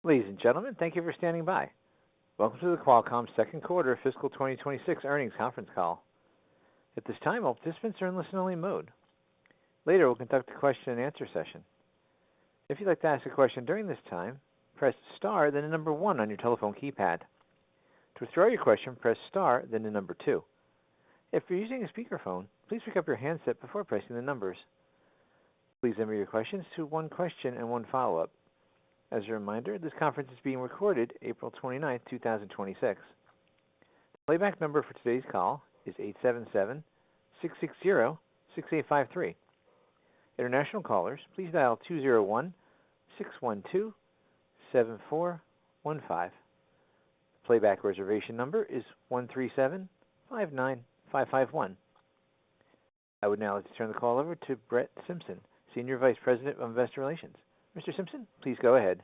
Ladies and gentlemen, thank you for standing by. Welcome to the Qualcomm second quarter fiscal 2026 earnings conference call. At this time, all participants are in listen-only mode. Later, we'll conduct a question-and-answer session. If you'd like to ask a question during this time, press star, then the number 1 on your telephone keypad. To withdraw your question, press star, then the number 2. If you're using a speakerphone, please pick up your handset before pressing the numbers. Please limit your questions to one question and one follow-up. As a reminder, this conference is being recorded April 29, 2026. The playback number for today's call is 877-660-6853. International callers, please dial 201-612-7415. The playback reservation number is 137-59551. I would now like to turn the call over to Brett Simpson, Senior Vice President of Investor Relations. Mr. Simpson, please go ahead.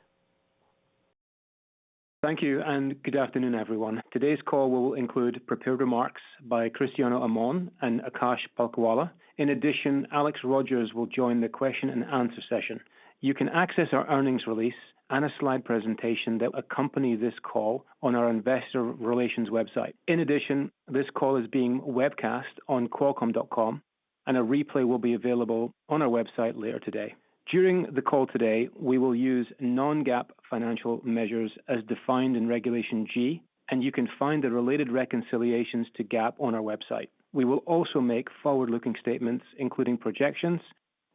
Thank you, and good afternoon, everyone. Today's call will include prepared remarks by Cristiano Amon and Akash Palkhiwala. In addition, Alex Rogers will join the question-and-answer session. You can access our earnings release and a slide presentation that accompany this call on our investor relations website. In addition, this call is being webcast on Qualcomm.com, and a replay will be available on our website later today. During the call today, we will use non-GAAP financial measures as defined in Regulation G, and you can find the related reconciliations to GAAP on our website. We will also make forward-looking statements, including projections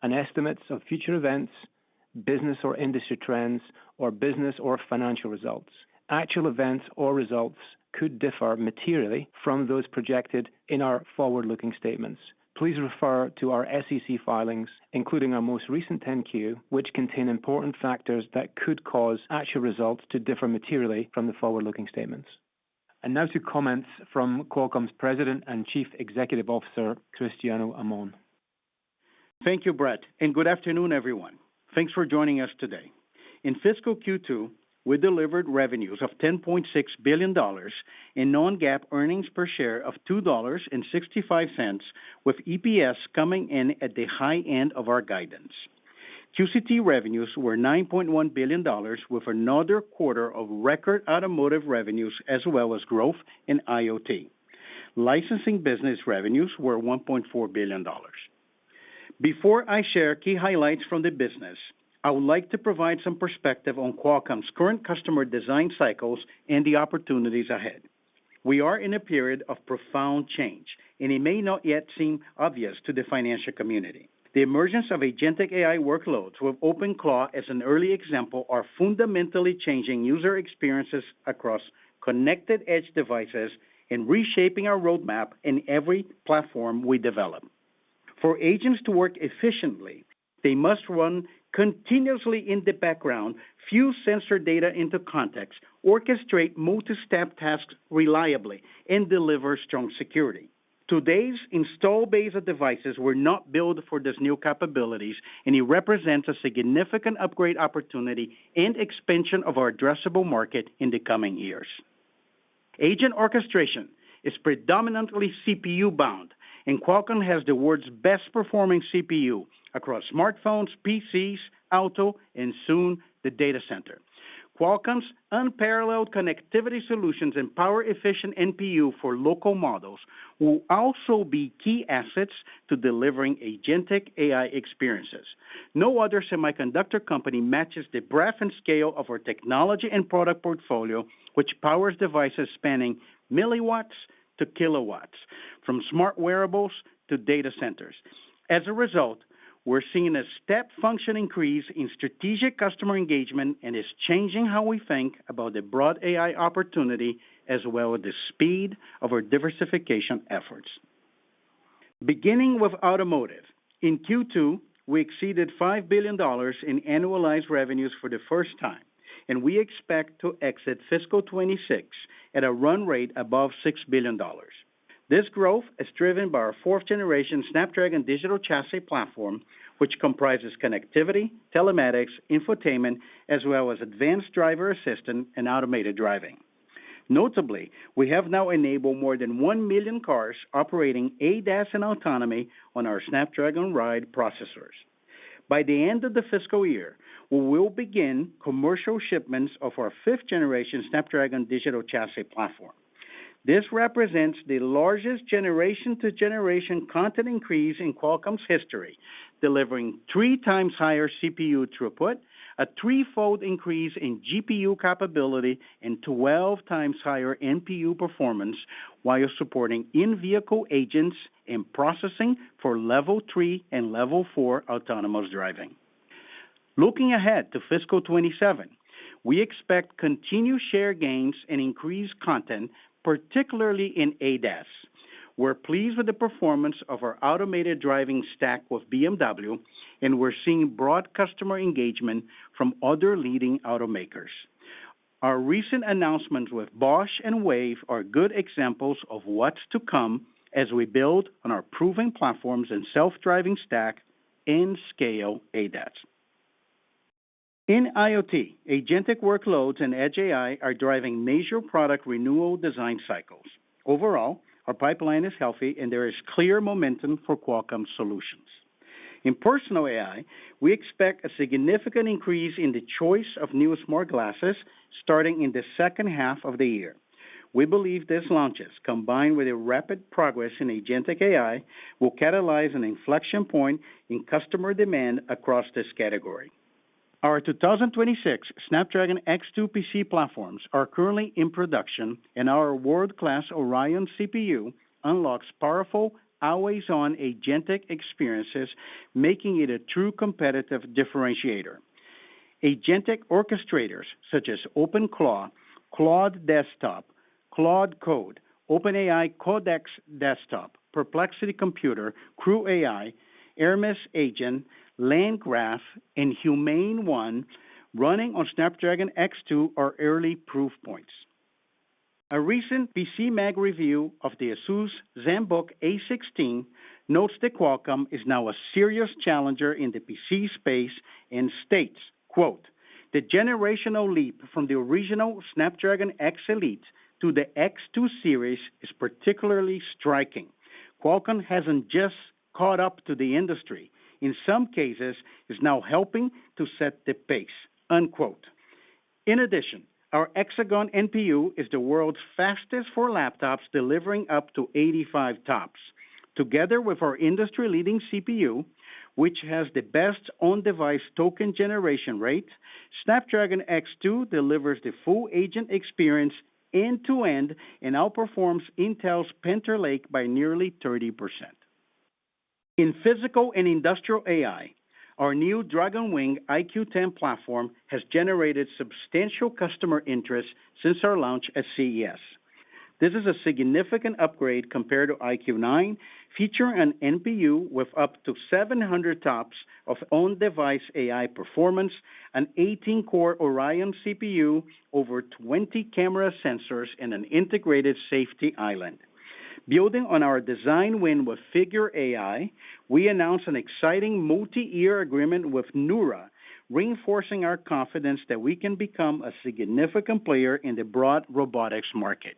and estimates of future events, business or industry trends, or business or financial results. Actual events or results could differ materially from those projected in our forward-looking statements. Please refer to our SEC filings, including our most recent 10-Q, which contain important factors that could cause actual results to differ materially from the forward-looking statements. And now to comments from Qualcomm's President and Chief Executive Officer, Cristiano Amon. Thank you, Brett, and good afternoon, everyone. Thanks for joining us today. In fiscal Q2, we delivered revenues of $10.6 billion and non-GAAP earnings per share of $2.65, with EPS coming in at the high end of our guidance. QCT revenues were $9.1 billion, with another quarter of record automotive revenues as well as growth in IoT. Licensing business revenues were $1.4 billion. Before I share key highlights from the business, I would like to provide some perspective on Qualcomm's current customer design cycles and the opportunities ahead. We are in a period of profound change, and it may not yet seem obvious to the financial community. The emergence of agentic AI workloads with OpenClaw as an early example are fundamentally changing user experiences across connected edge devices and reshaping our roadmap in every platform we develop. For agents to work efficiently, they must run continuously in the background, fuse sensor data into context, orchestrate multi-step tasks reliably, and deliver strong security. Today's install base of devices were not built for these new capabilities, and it represents a significant upgrade opportunity and expansion of our addressable market in the coming years. Agent orchestration is predominantly CPU-bound, and Qualcomm has the world's best-performing CPU across smartphones, PCs, auto, and soon the data center. Qualcomm's unparalleled connectivity solutions and power-efficient NPU for local models will also be key assets to delivering agentic AI experiences. No other semiconductor company matches the breadth and scale of our technology and product portfolio, which powers devices spanning milliwatts to kilowatts, from smart wearables to data centers. As a result, we're seeing a step function increase in strategic customer engagement, and is changing how we think about the broad AI opportunity as well as the speed of our diversification efforts. Beginning with automotive, in Q2, we exceeded $5 billion in annualized revenues for the first time, and we expect to exit fiscal 26 at a run rate above $6 billion. This growth is driven by our fourth-generation Snapdragon digital chassis platform, which comprises connectivity, telematics, infotainment, as well as advanced driver assistance and automated driving. Notably, we have now enabled more than 1 million cars operating ADAS and autonomy on our Snapdragon Ride processors. By the end of the fiscal year, we will begin commercial shipments of our fifth-generation Snapdragon digital chassis platform. This represents the largest generation-to-generation content increase in Qualcomm's history, delivering 3 times higher CPU throughput, a 3-fold increase in GPU capability, and 12 times higher NPU performance, while supporting in-vehicle agents and processing for Level 3 and Level 4 autonomous driving. Looking ahead to fiscal 27, we expect continued share gains and increased content, particularly in ADAS. We're pleased with the performance of our automated driving stack with BMW, and we're seeing broad customer engagement from other leading automakers. Our recent announcements with Bosch and Wave are good examples of what's to come as we build on our proven platforms in self-driving stack and scale ADAS. In IoT, agentic workloads and edge AI are driving major product renewal design cycles. Overall, our pipeline is healthy, and there is clear momentum for Qualcomm solutions. In personal AI, we expect a significant increase in the choice of new smart glasses starting in the second half of the year. We believe these launches, combined with a rapid progress in agentic AI, will catalyze an inflection point in customer demand across this category. Our 2026 Snapdragon X2 PC platforms are currently in production, and our world-class Orion CPU unlocks powerful, always-on agentic experiences, making it a true competitive differentiator. Agentic orchestrators such as OpenClaw, Claude Desktop, Claude Code, OpenAI Codex Desktop, Perplexity Computer, Crew AI, Hermes Agent, LandGraph, and Humane One running on Snapdragon X2 are early proof points. A recent PC Mag review of the Asus ZenBook A16 notes that Qualcomm is now a serious challenger in the PC space and states, quote, "The generational leap from the original Snapdragon X Elite to the X2 series is particularly striking. Qualcomm hasn't just caught up to the industry. In some cases, is now helping to set the pace," unquote. In addition, our Hexagon NPU is the world's fastest for laptops, delivering up to 85 TOPS. Together with our industry-leading CPU, which has the best on-device token generation rate, Snapdragon X2 delivers the full agent experience end-to-end and outperforms Intel's Panther Lake by nearly 30%. In physical and industrial AI, our new Dragonwing IQ10 platform has generated substantial customer interest since our launch at CES. This is a significant upgrade compared to IQ9, featuring an NPU with up to 700 TOPS of on-device AI performance, an 18-core Orion CPU, over 20 camera sensors, and an integrated safety island. Building on our design win with Figure AI, we announced an exciting multi-year agreement with Nura, reinforcing our confidence that we can become a significant player in the broad robotics market.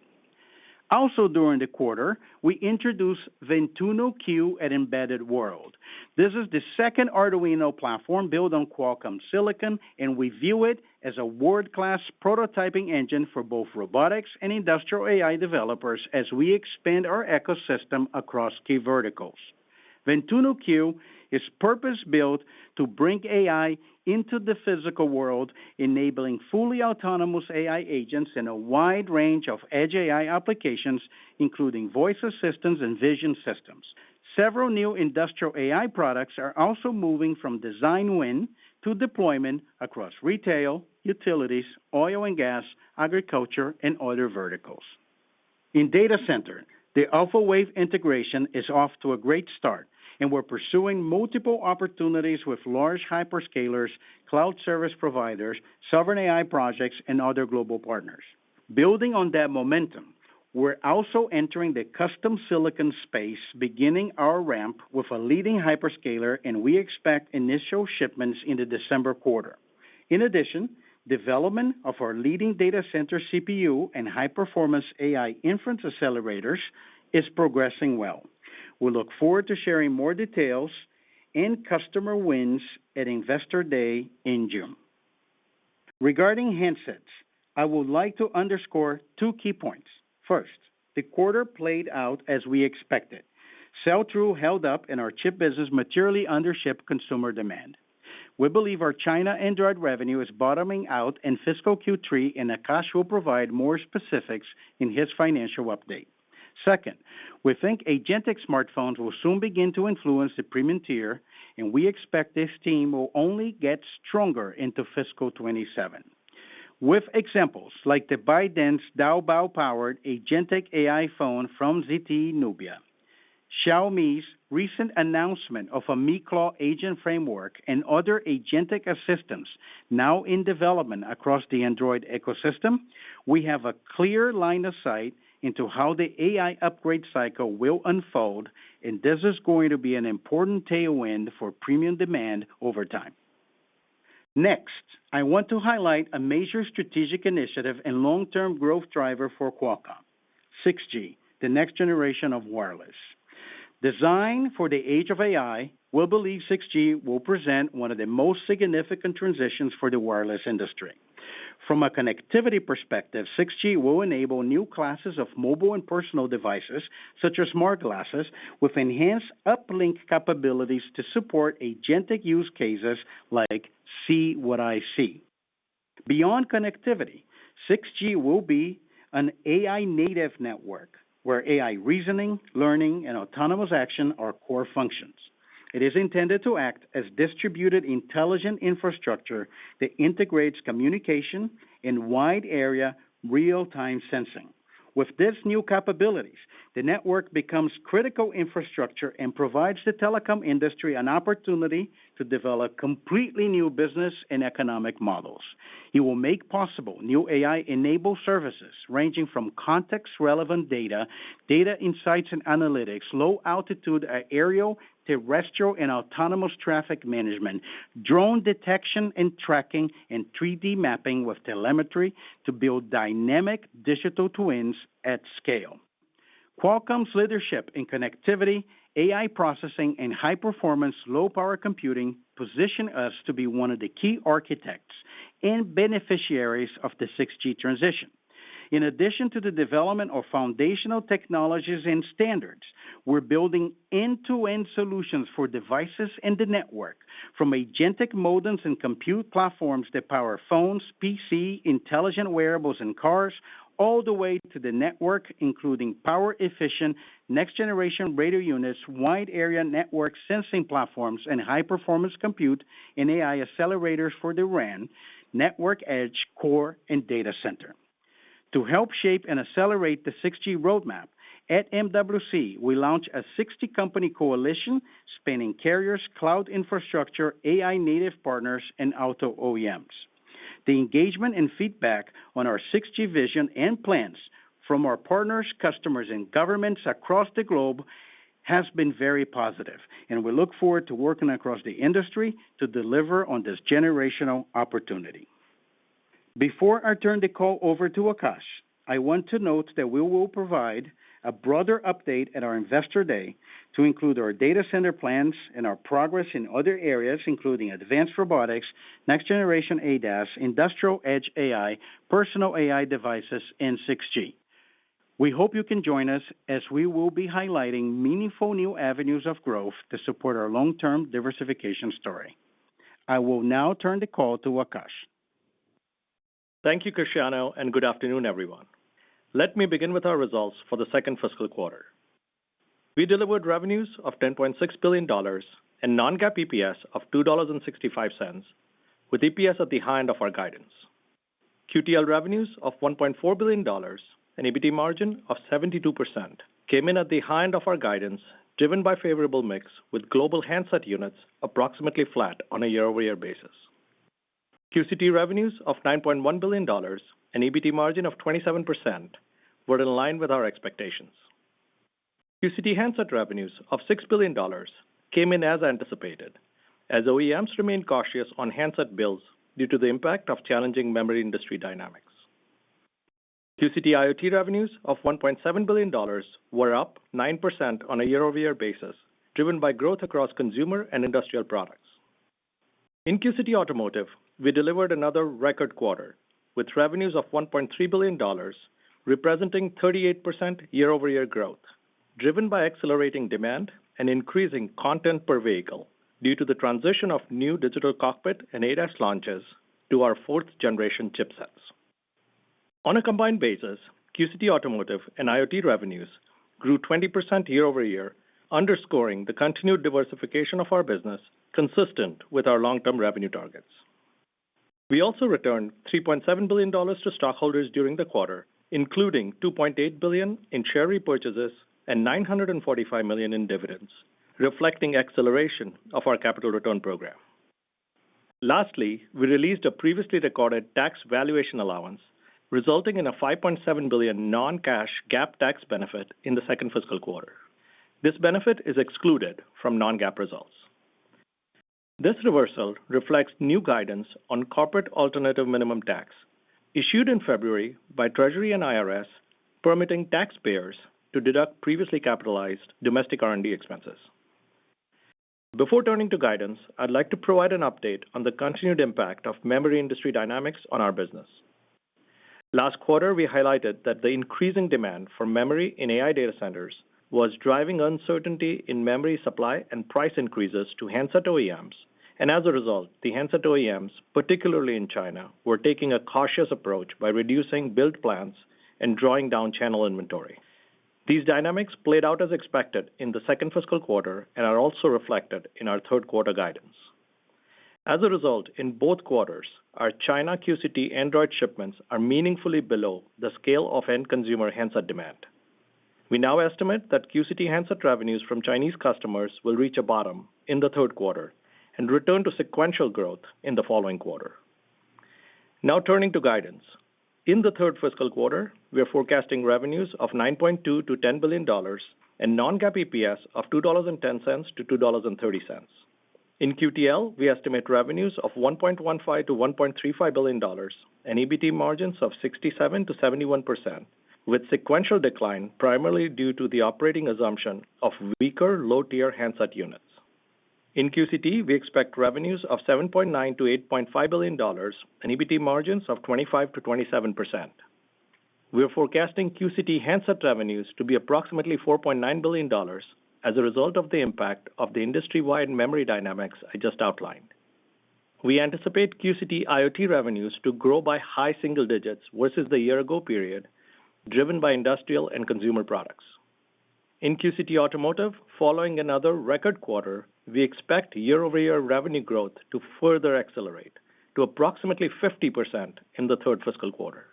Also during the quarter, we introduced Ventuno Q at Embedded World. This is the second Arduino platform built on Qualcomm silicon, and we view it as a world-class prototyping engine for both robotics and industrial AI developers as we expand our ecosystem across key verticals. Ventuno Q is purpose-built to bring AI into the physical world, enabling fully autonomous AI agents in a wide range of edge AI applications, including voice assistants and vision systems. Several new industrial AI products are also moving from design win to deployment across retail, utilities, oil and gas, agriculture, and other verticals. In data center, the AlphaWave integration is off to a great start, and we're pursuing multiple opportunities with large hyperscalers, cloud service providers, sovereign AI projects, and other global partners. Building on that momentum, we're also entering the custom silicon space, beginning our ramp with a leading hyperscaler, and we expect initial shipments in the December quarter. In addition, development of our leading data center CPU and high-performance AI inference accelerators is progressing well. We look forward to sharing more details and customer wins at Investor Day in June. Regarding handsets, I would like to underscore two key points. First, the quarter played out as we expected. Sell-through held up and our chip business materially undershipped consumer demand. We believe our China Android revenue is bottoming out in fiscal Q3, and Akash will provide more specifics in his financial update. Second, we think agentic smartphones will soon begin to influence the premium tier, and we expect this theme will only get stronger into fiscal 27. With examples like the ByteDance Taobao-powered agentic AI phone from ZTE Nubia, Xiaomi's recent announcement of a Mi-Claw agent framework, and other agentic assistants now in development across the Android ecosystem, we have a clear line of sight into how the AI upgrade cycle will unfold, and this is going to be an important tailwind for premium demand over time. Next, I want to highlight a major strategic initiative and long-term growth driver for Qualcomm, 6G, the next generation of wireless. Designed for the age of AI, we believe 6G will present one of the most significant transitions for the wireless industry. From a connectivity perspective, 6G will enable new classes of mobile and personal devices, such as smart glasses, with enhanced uplink capabilities to support agentic use cases like See What I See. Beyond connectivity, 6G will be an AI-native network where AI reasoning, learning, and autonomous action are core functions. It is intended to act as distributed intelligent infrastructure that integrates communication and wide-area real-time sensing. With these new capabilities, the network becomes critical infrastructure and provides the telecom industry an opportunity to develop completely new business and economic models. It will make possible new AI-enabled services ranging from context-relevant data, data insights and analytics, low-altitude aerial, terrestrial, and autonomous traffic management, drone detection and tracking, and 3D mapping with telemetry to build dynamic digital twins at scale. Qualcomm's leadership in connectivity, AI processing, and high-performance, low-power computing position us to be one of the key architects and beneficiaries of the 6G transition. In addition to the development of foundational technologies and standards, we're building end-to-end solutions for devices and the network, from agentic modems and compute platforms that power phones, PC, intelligent wearables, and cars, all the way to the network, including power-efficient, next-generation radio units, wide-area network sensing platforms, and high-performance compute and AI accelerators for the RAN, network edge, core, and data center. To help shape and accelerate the 6G roadmap, at MWC, we launched a 60-company coalition spanning carriers, cloud infrastructure, AI-native partners, and auto OEMs. The engagement and feedback on our 6G vision and plans from our partners, customers, and governments across the globe has been very positive, and we look forward to working across the industry to deliver on this generational opportunity. Before I turn the call over to Akash, I want to note that we will provide a broader update at our Investor Day to include our data center plans and our progress in other areas, including advanced robotics, next-generation ADAS, industrial edge AI, personal AI devices, and 6G. We hope you can join us as we will be highlighting meaningful new avenues of growth to support our long-term diversification story. I will now turn the call to Akash. Thank you, Cristiano, and good afternoon, everyone. Let me begin with our results for the second fiscal quarter. We delivered revenues of $10.6 billion and non-GAAP EPS of $2.65, with EPS at the high end of our guidance. QTL revenues of $1.4 billion and EBT margin of 72% came in at the high end of our guidance, driven by favorable mix, with global handset units approximately flat on a year-over-year basis. QCT revenues of $9.1 billion and EBT margin of 27% were in line with our expectations. QCT handset revenues of $6 billion came in as anticipated, as OEMs remained cautious on handset builds due to the impact of challenging memory industry dynamics. QCT IoT revenues of $1.7 billion were up 9% on a year-over-year basis, driven by growth across consumer and industrial products. In QCT Automotive, we delivered another record quarter with revenues of $1.3 billion, representing 38% year-over-year growth, driven by accelerating demand and increasing content per vehicle due to the transition of new digital cockpit and ADAS launches to our fourth-generation chipsets. On a combined basis, QCT Automotive and IoT revenues grew 20% year-over-year, underscoring the continued diversification of our business consistent with our long-term revenue targets. We also returned $3.7 billion to stockholders during the quarter, including $2.8 billion in share repurchases and $945 million in dividends, reflecting acceleration of our capital return program. Lastly, we released a previously recorded tax valuation allowance, resulting in a $5.7 billion non-cash GAAP tax benefit in the second fiscal quarter. This benefit is excluded from non-GAAP results. This reversal reflects new guidance on corporate alternative minimum tax issued in February by Treasury and IRS, permitting taxpayers to deduct previously capitalized domestic R&D expenses. Before turning to guidance, I'd like to provide an update on the continued impact of memory industry dynamics on our business. Last quarter, we highlighted that the increasing demand for memory in AI data centers was driving uncertainty in memory supply and price increases to handset OEMs, and as a result, the handset OEMs, particularly in China, were taking a cautious approach by reducing build plans and drawing down channel inventory. These dynamics played out as expected in the second fiscal quarter and are also reflected in our third quarter guidance. As a result, in both quarters, our China QCT Android shipments are meaningfully below the scale of end consumer handset demand. We now estimate that QCT handset revenues from Chinese customers will reach a bottom in the third quarter and return to sequential growth in the following quarter. Now turning to guidance. In the third fiscal quarter, we are forecasting revenues of $9.2 to $10 billion and non-GAAP EPS of $2.10 to $2.30. In QTL, we estimate revenues of $1.15 to $1.35 billion and EBT margins of 67 to 71%, with sequential decline primarily due to the operating assumption of weaker low-tier handset units. In QCT, we expect revenues of $7.9 to $8.5 billion and EBT margins of 25 to 27%. We are forecasting QCT handset revenues to be approximately $4.9 billion as a result of the impact of the industry-wide memory dynamics I just outlined. We anticipate QCT IoT revenues to grow by high single digits versus the year-ago period, driven by industrial and consumer products. In QCT Automotive, following another record quarter, we expect year-over-year revenue growth to further accelerate to approximately 50% in the third fiscal quarter.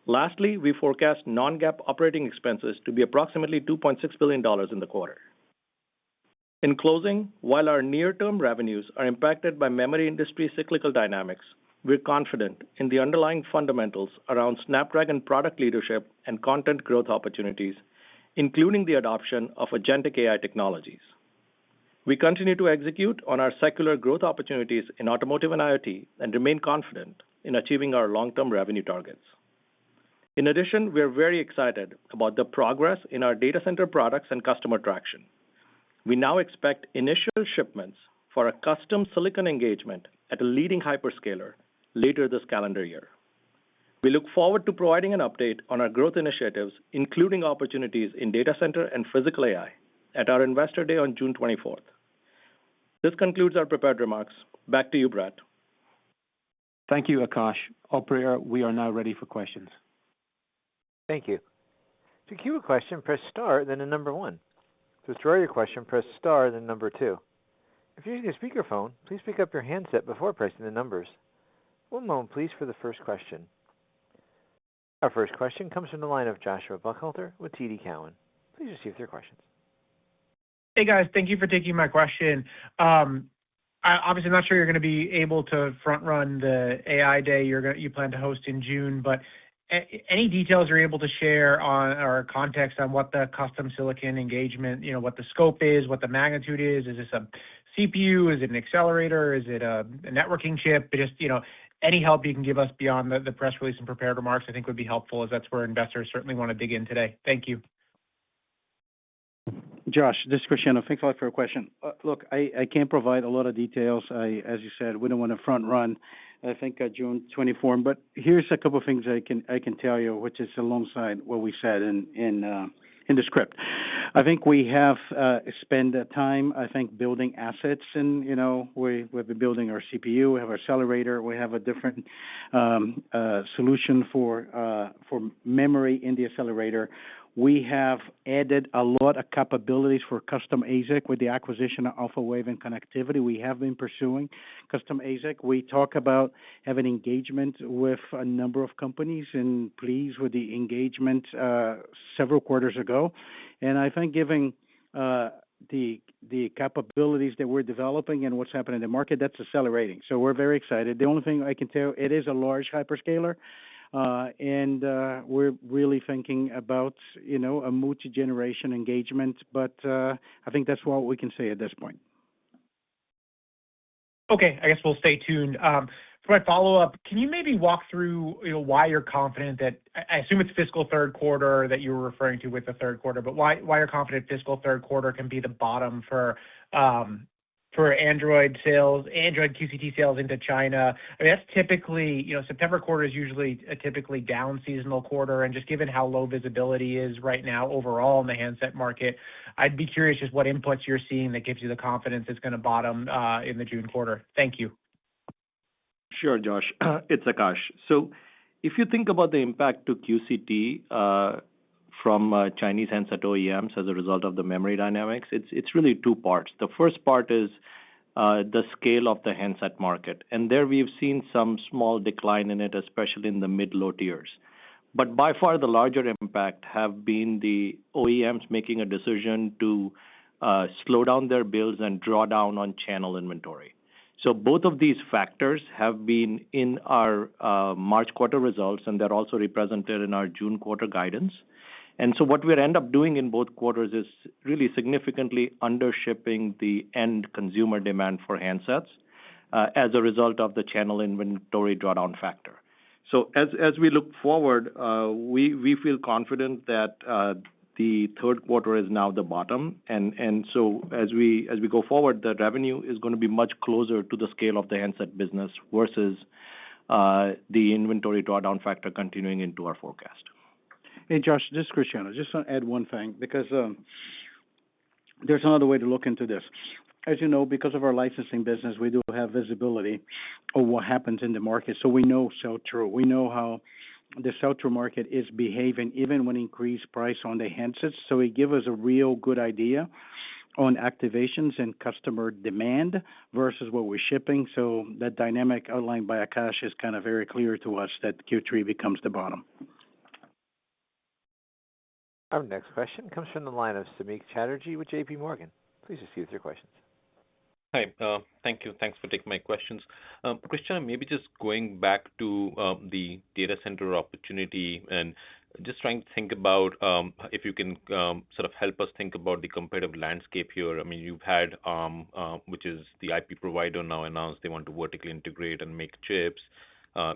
Lastly, we forecast non-GAAP operating expenses to be approximately $2.6 billion in the quarter. In closing, while our near-term revenues are impacted by memory industry cyclical dynamics, we're confident in the underlying fundamentals around Snapdragon product leadership and content growth opportunities, including the adoption of agentic AI technologies. We continue to execute on our secular growth opportunities in automotive and IoT and remain confident in achieving our long-term revenue targets. In addition, we are very excited about the progress in our data center products and customer traction. We now expect initial shipments for a custom silicon engagement at a leading hyperscaler later this calendar year. We look forward to providing an update on our growth initiatives, including opportunities in data center and physical AI, at our Investor Day on June 24th. This concludes our prepared remarks. Back to you, Brett. Thank you, Akash. Operator, we are now ready for questions. Thank you. To queue a question, press star, then the number one. To withdraw your question, press star, then number two. If you're using a speakerphone, please pick up your handset before pressing the numbers. One moment, please, for the first question. Our first question comes from the line of Joshua Buchalter with TD Cowen. Please proceed with your questions. Hey, guys. Thank you for taking my question. Obviously, I'm not sure you're going to be able to front-run the AI Day you plan to host in June, but any details you're able to share on or context on what the custom silicon engagement, what the scope is, what the magnitude is? Is this a CPU? Is it an accelerator? Is it a networking chip? Just, any help you can give us beyond the press release and prepared remarks, I think would be helpful, as that's where investors certainly want to dig in today. Thank you. Josh, this is Cristiano. Thanks a lot for your question. Look, I can't provide a lot of details. As you said, we don't want to front run. I think June 24. But here's a couple of things I can tell you, which is alongside what we said in the script. I think we have spent time, I think, building assets, and we've been building our CPU, we have our accelerator, we have a different solution for memory in the accelerator. We have added a lot of capabilities for custom ASIC with the acquisition of AlphaWave and connectivity. We have been pursuing custom ASIC. We talk about having engagement with a number of companies and pleased with the engagement several quarters ago. And I think given the capabilities that we're developing and what's happening in the market, that's accelerating. So we're very excited. The only thing I can tell, it is a large hyperscaler. And we're really thinking about, a multi-generation engagement, but I think that's what we can say at this point. Okay, I guess we'll stay tuned. For my follow-up, can you maybe walk through, why you're confident that, I assume it's fiscal third quarter that you were referring to with the third quarter, but why you're confident fiscal third quarter can be the bottom for Android sales, Android QCT sales into China? I mean, that's typically, September quarter is usually a typically down seasonal quarter, and just given how low visibility is right now overall in the handset market, I'd be curious just what inputs you're seeing that gives you the confidence it's going to bottom in the June quarter. Thank you. Sure, Josh. It's Akash. So if you think about the impact to QCT from Chinese handset OEMs as a result of the memory dynamics, it's really two parts. The first part is the scale of the handset market. And there we've seen some small decline in it, especially in the mid-low tiers. But by far the larger impact have been the OEMs making a decision to slow down their builds and draw down on channel inventory. So both of these factors have been in our March quarter results, and they're also represented in our June quarter guidance. And so what we'll end up doing in both quarters is really significantly undershipping the end consumer demand for handsets as a result of the channel inventory drawdown factor. So as we look forward, we feel confident that the third quarter is now the bottom. And so as we go forward, the revenue is going to be much closer to the scale of the handset business versus the inventory drawdown factor continuing into our forecast. Hey, Josh, this is Cristiano. Just want to add one thing, because there's another way to look into this. As you know, because of our licensing business, we do have visibility of what happens in the market. So we know sell-through. We know how the sell-through market is behaving, even when increased price on the handsets. So it gives us a real good idea on activations and customer demand versus what we're shipping. So that dynamic outlined by Akash is kind of very clear to us that Q3 becomes the bottom. Our next question comes from the line of Samik Chatterjee with JP Morgan. Please proceed with your questions. Hi, thank you. Thanks for taking my questions. Cristiano, maybe just going back to the data center opportunity and just trying to think about if you can sort of help us think about the competitive landscape here. I mean, you've had which is the IP provider now announced they want to vertically integrate and make chips.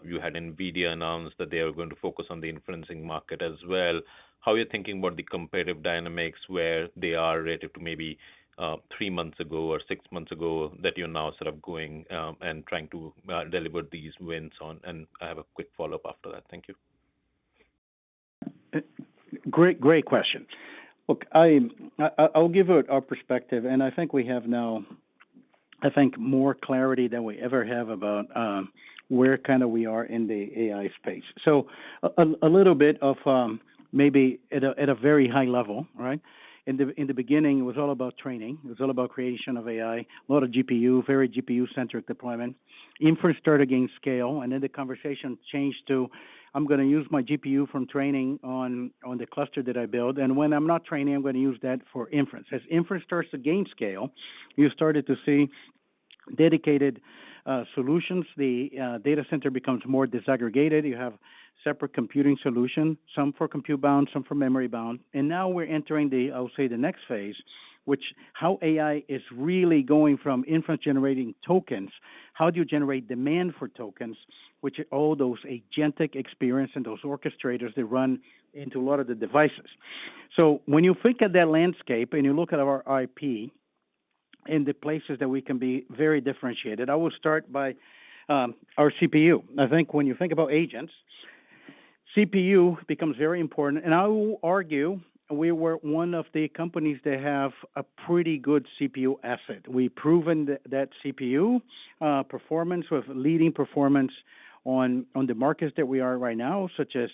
You had NVIDIA announce that they are going to focus on the inferencing market as well. How are you thinking about the competitive dynamics where they are relative to maybe 3 months ago or 6 months ago that you're now sort of going and trying to deliver these wins on? And I have a quick follow-up after that. Thank you. Great question. Look, I'll give it our perspective, and I think we have now, more clarity than we ever have about where kind of we are in the AI space. So a little bit of maybe at a very high level, right? In the beginning, it was all about training. It was all about creation of AI, a lot of GPU, very GPU-centric deployment. Inference started getting scale, and then the conversation changed to, I'm going to use my GPU from training on the cluster that I build, and when I'm not training, I'm going to use that for inference. As inference starts to gain scale, you started to see dedicated solutions. The data center becomes more disaggregated. You have separate computing solution, some for compute bound, some for memory bound. And now we're entering the next phase which how AI is really going from inference generating tokens. How do you generate demand for tokens, which are all those agentic experience and those orchestrators that run into a lot of the devices. So when you think of that landscape and you look at our IP and the places that we can be very differentiated, I will start by our CPU. I think when you think about agents, CPU becomes very important, and I will argue we were one of the companies that have a pretty good CPU asset. We've proven that CPU performance with leading performance on the markets that we are right now, such as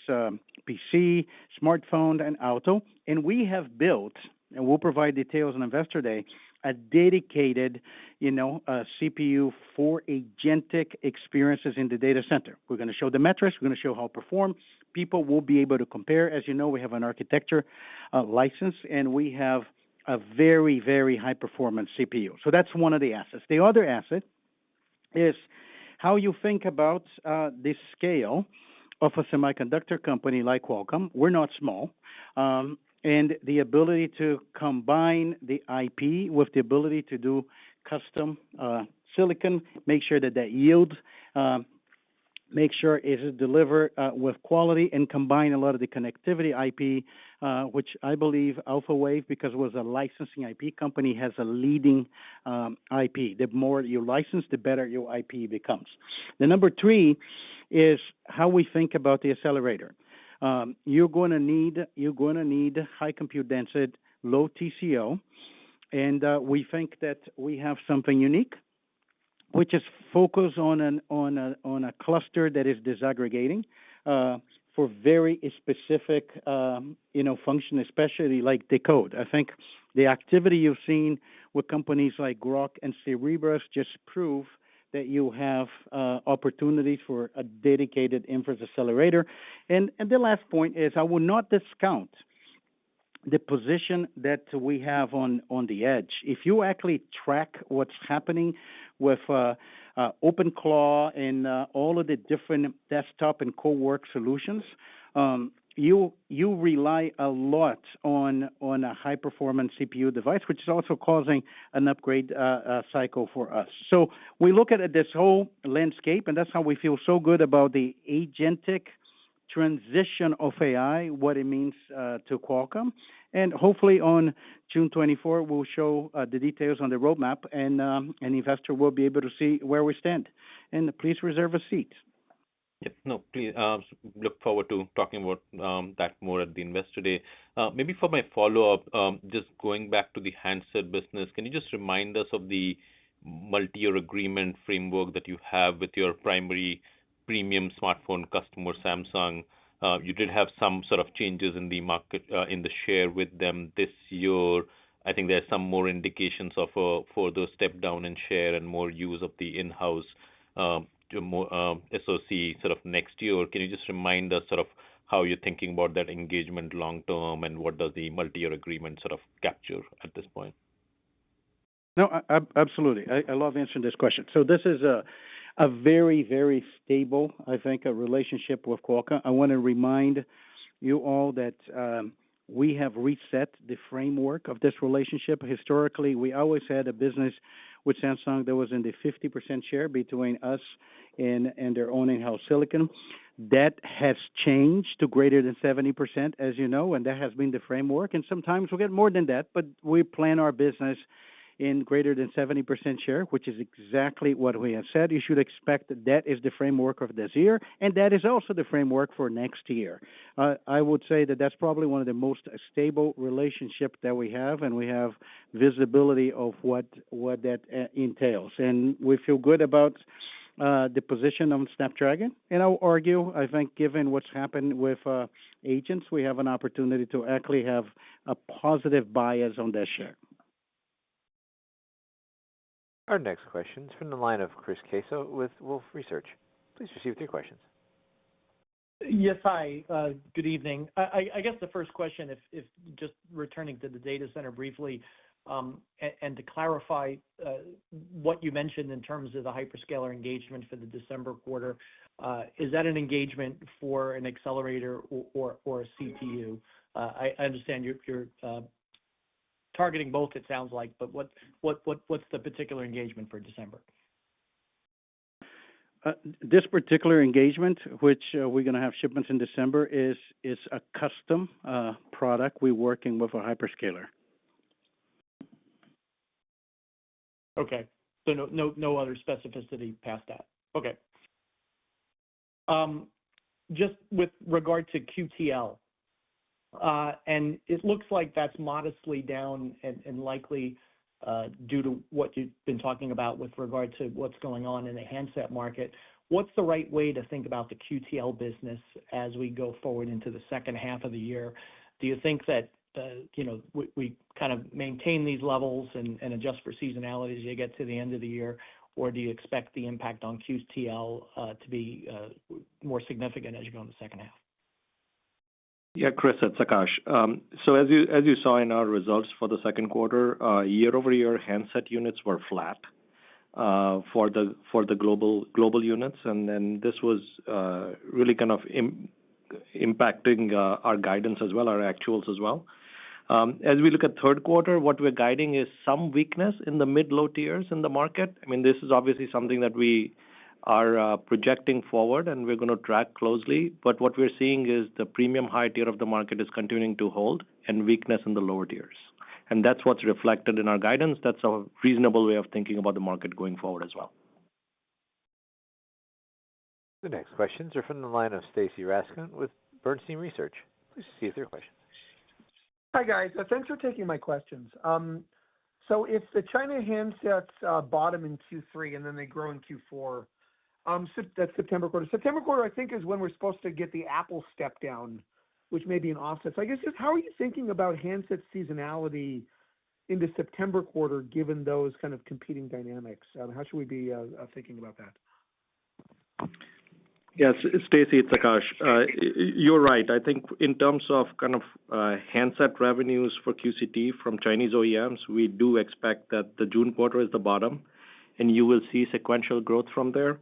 PC, smartphone, and auto. And we have built, and we'll provide details on Investor Day, a dedicated, CPU for agentic experiences in the data center. We're going to show the metrics. We're going to show how it performs. People will be able to compare. As you know, we have an architecture license, and we have a very, very high-performance CPU. So that's one of the assets. The other asset is how you think about the scale of a semiconductor company like Qualcomm. We're not small. And the ability to combine the IP with the ability to do custom silicon, make sure that yield, make sure it is delivered with quality, and combine a lot of the connectivity IP, which I believe AlphaWave, because it was a licensing IP company, has a leading IP. The more you license, the better your IP becomes. The number three is how we think about the accelerator. You're going to need high compute density, low TCO, and we think that we have something unique, which is focused on a cluster that is disaggregating for very specific function, especially like decode. I think the activity you've seen with companies like Grok and Cerebras just prove that you have opportunities for a dedicated inference accelerator. And the last point is I will not discount the position that we have on the edge. If you actually track what's happening with OpenClaw and all of the different desktop and co-work solutions, you rely a lot on a high-performance CPU device, which is also causing an upgrade cycle for us. So we look at this whole landscape, and that's how we feel so good about the agentic transition of AI, what it means to Qualcomm. And hopefully on June 24, we'll show the details on the roadmap, and an investor will be able to see where we stand. And please reserve a seat. Yep. No, please look forward to talking about that more at the Investor Day. Maybe for my follow-up, just going back to the handset business, can you just remind us of the multi-year agreement framework that you have with your primary premium smartphone customer, Samsung? You did have some sort of changes in the market, in the share with them this year. I think there's some more indications of a further step down in share and more use of the in-house more SoC sort of next year. Can you just remind us sort of how you're thinking about that engagement long term, and what does the multi-year agreement sort of capture at this point? No, absolutely. I love answering this question. So this is a very, very stable, I think, a relationship with Qualcomm. I want to remind you all that we have reset the framework of this relationship. Historically, we always had a business with Samsung that was in the 50% share between us and their own in-house silicon. That has changed to greater than 70%, as you know, and that has been the framework. And sometimes we'll get more than that, but we plan our business in greater than 70% share, which is exactly what we have said. You should expect that is the framework of this year, and that is also the framework for next year. I would say that that's probably one of the most stable relationships that we have, and we have visibility of what that entails. And we feel good about the position on Snapdragon. And I'll argue, I think, given what's happened with agents, we have an opportunity to actually have a positive bias on that share. Our next question is from the line of Chris Caso with Wolfe Research. Please proceed with your questions. Yes, hi. Good evening. I guess the first question, if just returning to the data center briefly, and to clarify what you mentioned in terms of the hyperscaler engagement for the December quarter, is that an engagement for an accelerator or a CPU? I understand you're targeting both, it sounds like, but what's the particular engagement for December? This particular engagement, which we're going to have shipments in December, is a custom product. We're working with a hyperscaler. Okay. So no other specificity past that. Okay. Just with regard to QTL, and it looks like that's modestly down and likely due to what you've been talking about with regard to what's going on in the handset market. What's the right way to think about the QTL business as we go forward into the second half of the year? Do you think that we kind of maintain these levels and adjust for seasonality as you get to the end of the year, or do you expect the impact on QTL to be more significant as you go in the second half? Yeah, Chris, it's Akash. So as you saw in our results for the second quarter, year-over-year handset units were flat for the global units, and then this was really kind of impacting our guidance as well, our actuals as well. As we look at third quarter, what we're guiding is some weakness in the mid-low tiers in the market. I mean, this is obviously something that we are projecting forward, and we're going to track closely. But what we're seeing is the premium high tier of the market is continuing to hold, and weakness in the lower tiers. And that's what's reflected in our guidance. That's a reasonable way of thinking about the market going forward as well. The next questions are from the line of Stacy Rasgon with Bernstein Research. Please proceed with your questions. Hi, guys. Thanks for taking my questions. So if the China handsets bottom in Q3 and then they grow in Q4, that's September quarter. September quarter, I think, is when we're supposed to get the Apple step down, which may be an offset. So I guess just how are you thinking about handset seasonality into September quarter, given those kind of competing dynamics? How should we be thinking about that? Yes, Stacy, it's Akash. You're right. I think in terms of kind of handset revenues for QCT from Chinese OEMs, we do expect that the June quarter is the bottom, and you will see sequential growth from there.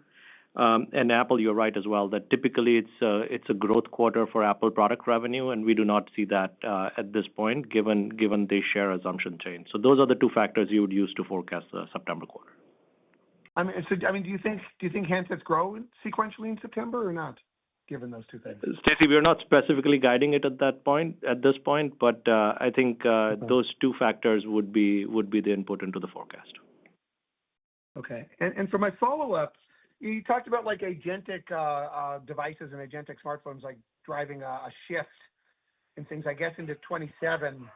And Apple, you're right as well, that typically it's a growth quarter for Apple product revenue, and we do not see that at this point, given the share assumption change. So those are the two factors you would use to forecast the September quarter. I mean, do you think handsets grow sequentially in September or not, given those two things? Stacy, we're not specifically guiding it at this point, but I think those two factors would be the input into the forecast. Okay. And for my follow-up, you talked about like agentic devices and agentic smartphones like driving a shift and things, I guess, into 27.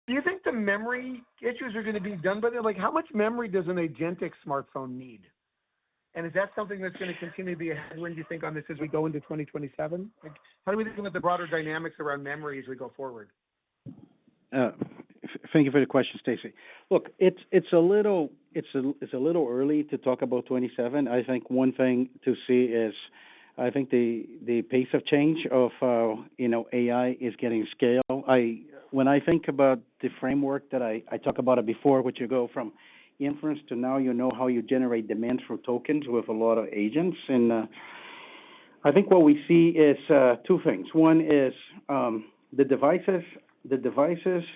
Do you think the memory issues are going to be done by them? Like, how much memory does an agentic smartphone need? And is that something that's going to continue to be a headwind, you think, on this as we go into 2027? Like, how do we think about the broader dynamics around memory as we go forward? Thank you for the question, Stacy. Look, it's a little early to talk about 27. I think one thing to see is I think the pace of change of AI is getting scale. When I think about the framework that I talked about it before, which you go from inference to now how you generate demand for tokens with a lot of agents. And I think what we see is two things. One is the devices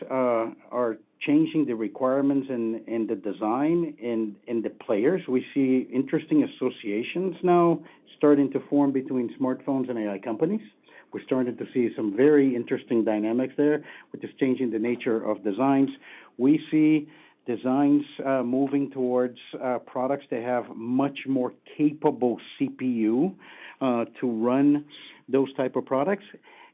are changing the requirements in the design and the players. We see interesting associations now starting to form between smartphones and AI companies. We're starting to see some very interesting dynamics there, which is changing the nature of designs. We see designs moving towards products that have much more capable CPU to run those type of products.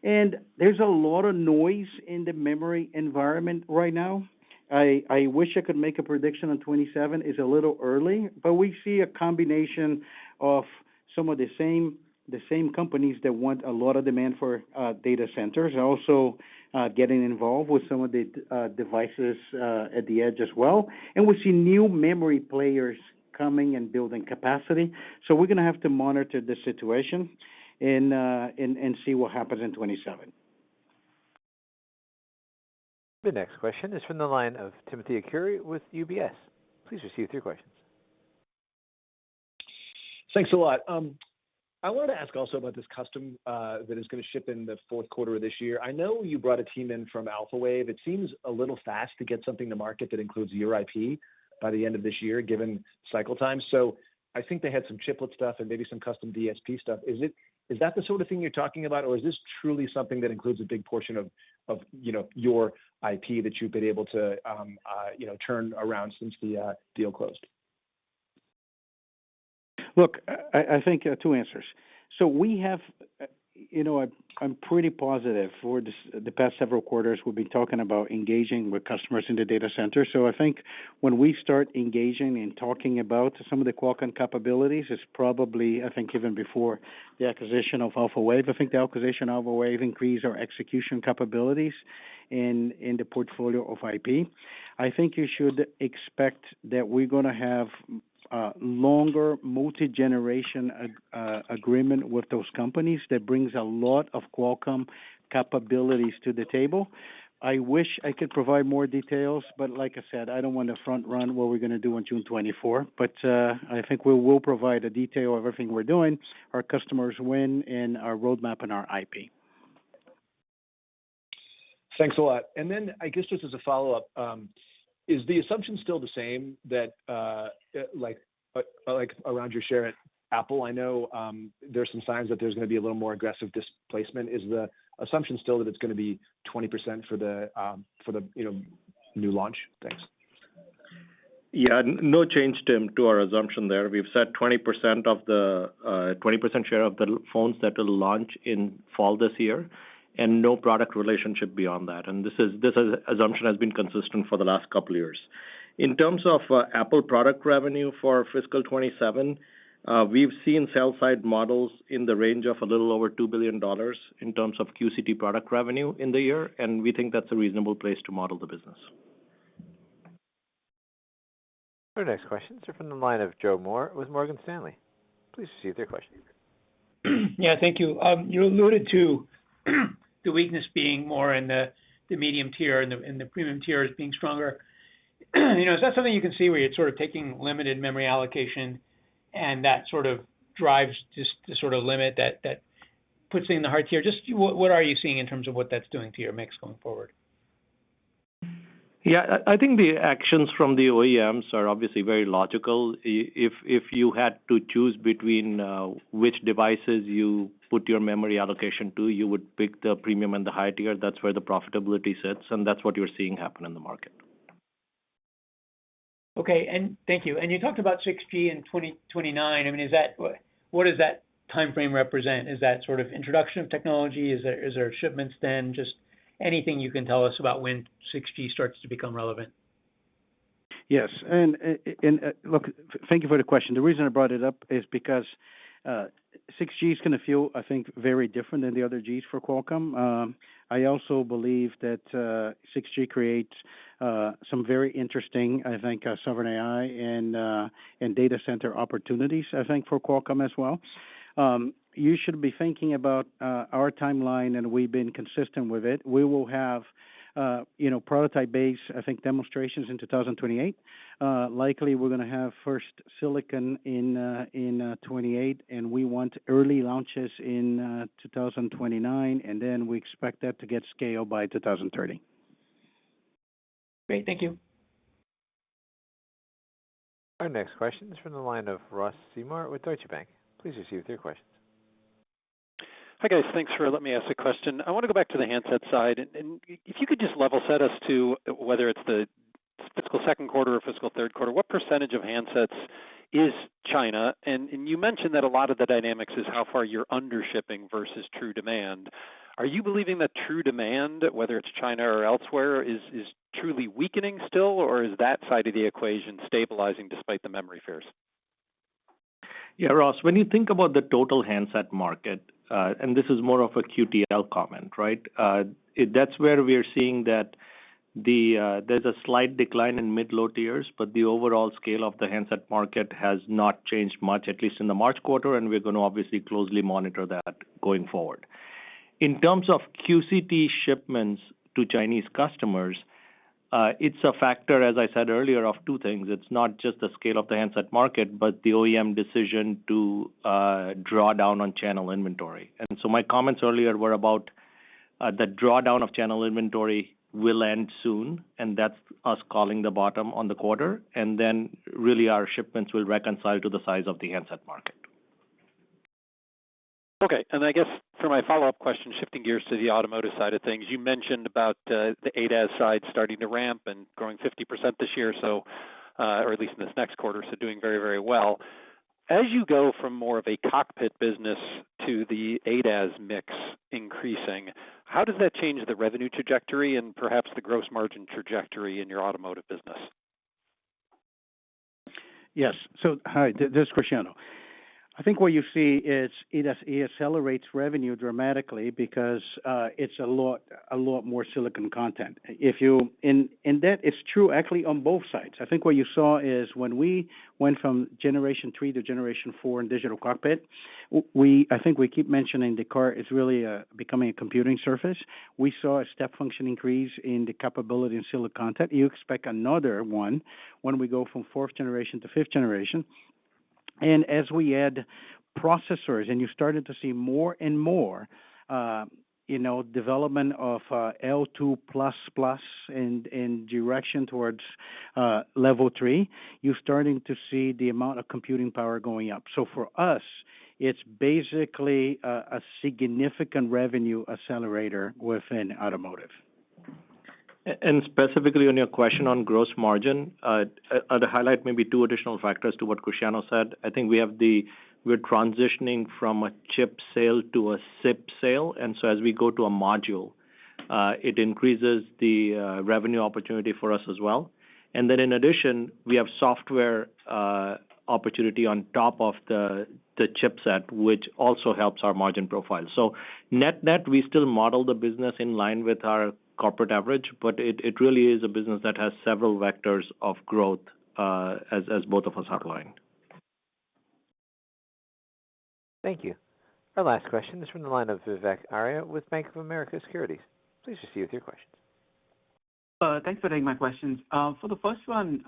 And there's a lot of noise in the memory environment right now. I wish I could make a prediction on 27. It's a little early, but we see a combination of some of the same companies that want a lot of demand for data centers, also getting involved with some of the devices at the edge as well. And we see new memory players coming and building capacity. So we're going to have to monitor the situation and see what happens in 27. The next question is from the line of Timothy Arcuri with UBS. Please proceed with your questions. Thanks a lot. I wanted to ask also about this custom that is going to ship in the fourth quarter of this year. I know you brought a team in from Alphawave. It seems a little fast to get something to market that includes your IP by the end of this year, given cycle time. So I think they had some chiplet stuff and maybe some custom DSP stuff. Is that the sort of thing you're talking about, or is this truly something that includes a big portion of your IP that you've been able to turn around since the deal closed? Look, I think two answers. So we have, I'm pretty positive for the past several quarters, we've been talking about engaging with customers in the data center. So I think when we start engaging and talking about some of the Qualcomm capabilities, it's probably, I think, even before the acquisition of Alphawave. I think the acquisition of Alphawave increased our execution capabilities in the portfolio of IP. I think you should expect that we're going to have longer multi-generation agreement with those companies that brings a lot of Qualcomm capabilities to the table. I wish I could provide more details, but like I said, I don't want to front run what we're going to do on June 24. But I think we will provide a detail of everything we're doing, our customers win, and our roadmap and our IP. Thanks a lot. And then I guess just as a follow-up, is the assumption still the same that like around your share at Apple? I know there's some signs that there's going to be a little more aggressive displacement. Is the assumption still that it's going to be 20% for the new launch? Thanks. Yeah, no change, Tim, to our assumption there. We've set 20% of the 20% share of the phones that will launch in fall this year, and no product relationship beyond that. And this assumption has been consistent for the last couple of years. In terms of Apple product revenue for fiscal 27, we've seen sell-side models in the range of a little over $2 billion in terms of QCT product revenue in the year, and we think that's a reasonable place to model the business. Our next questions are from the line of Joe Moore with Morgan Stanley. Please proceed with your question. Yeah, thank you. You alluded to the weakness being more in the medium tier and the premium tier as being stronger. Is that something you can see where you're sort of taking limited memory allocation and that sort of drives just the sort of limit that puts it in the hard tier? Just what are you seeing in terms of what that's doing to your mix going forward? Yeah, I think the actions from the OEMs are obviously very logical. If you had to choose between which devices you put your memory allocation to, you would pick the premium and the high tier. That's where the profitability sits, and that's what you're seeing happen in the market. Okay, and thank you. And you talked about 6G in 2029. I mean, what does that time frame represent? Is that sort of introduction of technology? Is there shipments then? Just anything you can tell us about when 6G starts to become relevant? Yes, and look, thank you for the question. The reason I brought it up is because 6G is going to feel, I think, very different than the other Gs for Qualcomm. I also believe that 6G creates some very interesting, I think, sovereign AI and data center opportunities, I think, for Qualcomm as well. You should be thinking about our timeline, and we've been consistent with it. We will have, prototype-based, I think, demonstrations in 2028. Likely, we're going to have first silicon in 28, and we want early launches in 2029, and then we expect that to get scaled by 2030. Great, thank you. Our next question is from the line of Ross Seymore with Deutsche Bank. Please proceed with your questions. Hi, guys. Thanks for letting me ask a question. I want to go back to the handset side, and if you could just level set us to whether it's the fiscal second quarter or fiscal third quarter, what percentage of handsets is China? And you mentioned that a lot of the dynamics is how far you're under shipping versus true demand. Are you believing that true demand, whether it's China or elsewhere, is truly weakening still, or is that side of the equation stabilizing despite the memory fears? Yeah, Ross, when you think about the total handset market, and this is more of a QTL comment, right? That's where we are seeing that there's a slight decline in mid-low tiers, but the overall scale of the handset market has not changed much, at least in the March quarter, and we're going to obviously closely monitor that going forward. In terms of QCT shipments to Chinese customers, It's a factor, as I said earlier, of two things. It's not just the scale of the handset market, but the OEM decision to draw down on channel inventory. And so my comments earlier were about the drawdown of channel inventory will end soon, and that's us calling the bottom on the quarter. And then really our shipments will reconcile to the size of the handset market. Okay, and I guess for my follow-up question, shifting gears to the automotive side of things, you mentioned about the ADAS side starting to ramp and growing 50% this year, so or at least in this next quarter, so doing very, very well. As you go from more of a cockpit business to the ADAS mix increasing, how does that change the revenue trajectory and perhaps the gross margin trajectory in your automotive business? Yes. So, hi, this is Cristiano. I think what you see is it accelerates revenue dramatically because it's a lot more silicon content. And that is true actually on both sides. I think what you saw is when we went from Generation 3 to Generation 4 in digital cockpit, I think we keep mentioning the car is really becoming a computing surface. We saw a step function increase in the capability in silicon content. You expect another one when we go from 4th generation to 5th generation. And as we add processors, and you started to see more and more, development of L2++ in direction towards level 3, you're starting to see the amount of computing power going up. So for us, it's basically a significant revenue accelerator within automotive. And specifically on your question on gross margin, I'd highlight maybe two additional factors to what Cristiano said. I think we're transitioning from a chip sale to a SiP sale, and so as we go to a module, it increases the revenue opportunity for us as well. And then in addition, we have software opportunity on top of the chipset, which also helps our margin profile. So net, we still model the business in line with our corporate average, but it really is a business that has several vectors of growth, as both of us outlined. Thank you. Our last question is from the line of Vivek Arya with Bank of America Securities. Please proceed with your questions. Thanks for taking my questions. For the first one,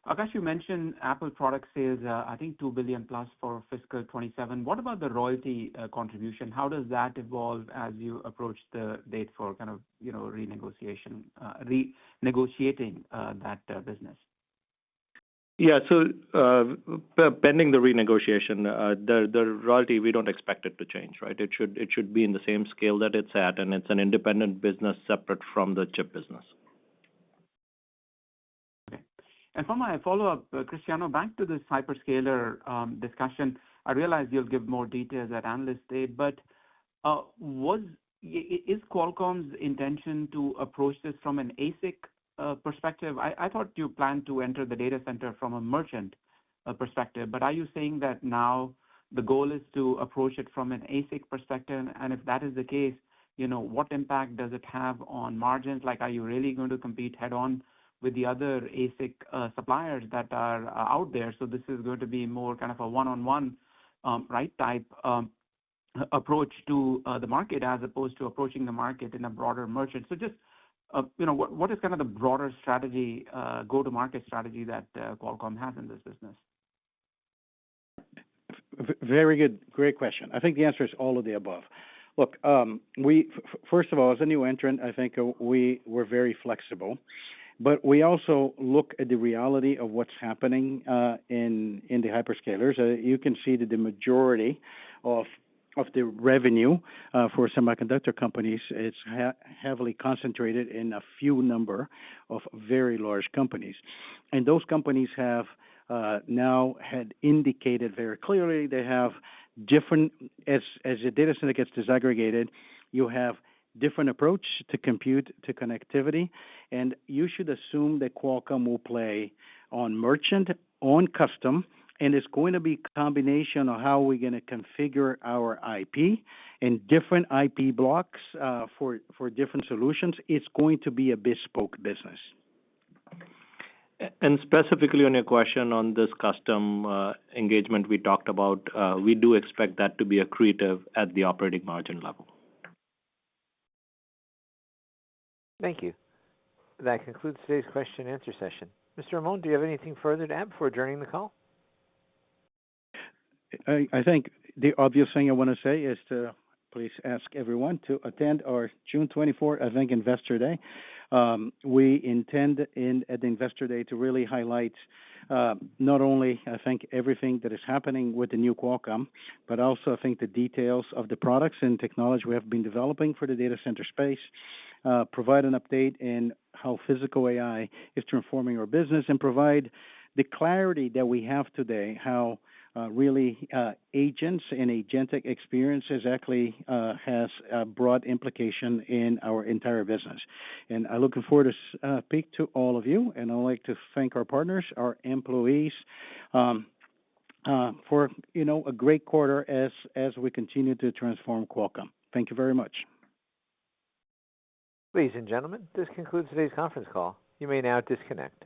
Akash, you mentioned Apple product sales, I think $2 billion plus for fiscal 27. What about the royalty contribution? How does that evolve as you approach the date for kind of renegotiating that business? Yeah, so pending the renegotiation, the royalty, we don't expect it to change, right? It should be in the same scale that it's at, and it's an independent business separate from the chip business. And for my follow-up, Cristiano, back to this hyperscaler discussion, I realize you'll give more details at Analyst Day, but is Qualcomm's intention to approach this from an ASIC perspective? I thought you planned to enter the data center from a merchant perspective, but are you saying that now the goal is to approach it from an ASIC perspective? And if that is the case, what impact does it have on margins? Like, are you really going to compete head-on with the other ASIC suppliers that are out there? So this is going to be more kind of a one-on-one, type approach to the market as opposed to approaching the market in a broader merchant. So just, what is kind of the broader strategy, go-to-market strategy that Qualcomm has in this business? Very good. Great question. I think the answer is all of the above. Look, first of all, as a new entrant, I think we're very flexible. But we also look at the reality of what's happening in the hyperscalers. You can see that the majority of the revenue for semiconductor companies is heavily concentrated in a few number of very large companies. And those companies have now had indicated very clearly they have different, as the data center gets disaggregated, you have different approach to compute, to connectivity, and you should assume that Qualcomm will play on merchant, on custom, and it's going to be a combination of how we're going to configure our IP and different IP blocks for different solutions. It's going to be a bespoke business. And specifically on your question on this custom engagement we talked about, we do expect that to be accretive at the operating margin level. Thank you. That concludes today's question and answer session. Mr. Amon, do you have anything further to add before adjourning the call? I think the obvious thing I want to say is to please ask everyone to attend our June 24th, I think, Investor Day. We intend at the Investor Day to really highlight not only, I think, everything that is happening with the new Qualcomm, but also, I think, the details of the products and technology we have been developing for the data center space, provide an update in how physical AI is transforming our business, and provide the clarity that we have today, how really agents and agentic experience exactly has a broad implication in our entire business. And I'm looking forward to speak to all of you, and I'd like to thank our partners, our employees, for a great quarter as we continue to transform Qualcomm. Thank you very much. Ladies and gentlemen, this concludes today's conference call. You may now disconnect.